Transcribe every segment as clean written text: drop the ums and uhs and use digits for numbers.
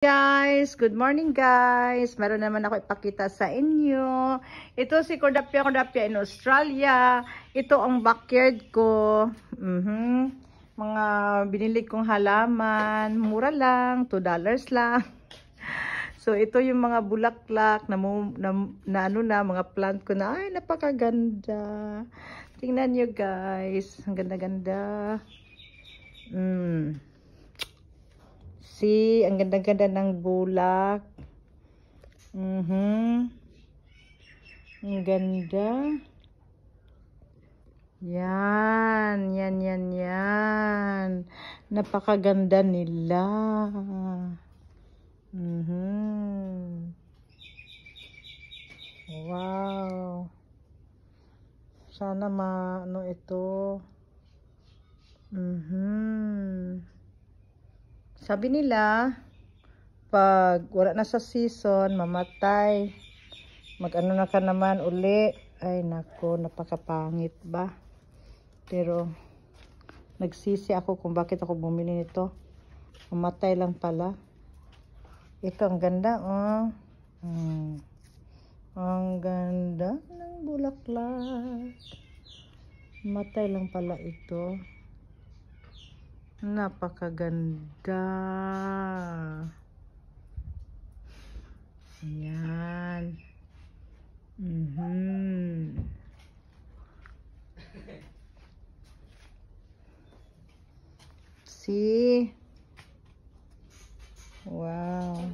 Guys, good morning guys. Meron naman ako ipakita sa inyo. Ito si Cordapia in Australia. Ito ang backyard ko. Mga binili kong halaman. Mura lang, $2 lang. So ito yung mga bulaklak na mga plant ko na ay napakaganda. Tingnan nyo guys. Ang ganda-ganda. See, ang ganda-ganda ng bulak. Ang ganda. Yan. Napakaganda nila. Wow. Sana ano ito. Sabi nila, pag wala na sa season, mamatay. Mag-ano na ka naman uli. Ay nako, napakapangit ba? Pero, nagsisi ako kung bakit ako bumili nito. Mamatay lang pala. Ito, ang ganda, oh. Ang ganda ng bulaklak. Mamatay lang pala ito. Napakaganda. Ayan. See? Wow.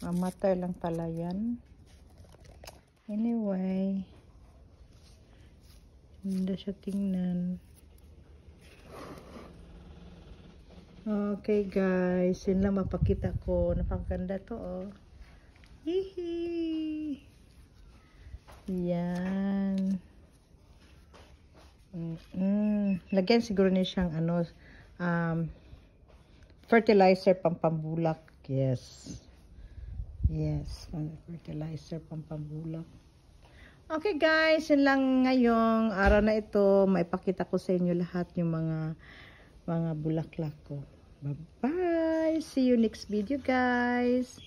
Mamatay lang pala yan. Anyway. Hindi siya tingnan. Okay guys, yun lang mapakita ko. Napakaganda to oh. Hihi. Yan. Lagyan siguro niya siyang fertilizer pampambulak. Yes. Fertilizer pampambulak. Okay guys, yun lang ngayong araw na ito. Maipakita ko sa inyo lahat yung mga bulaklak ko. Bye-bye. See you next video, guys.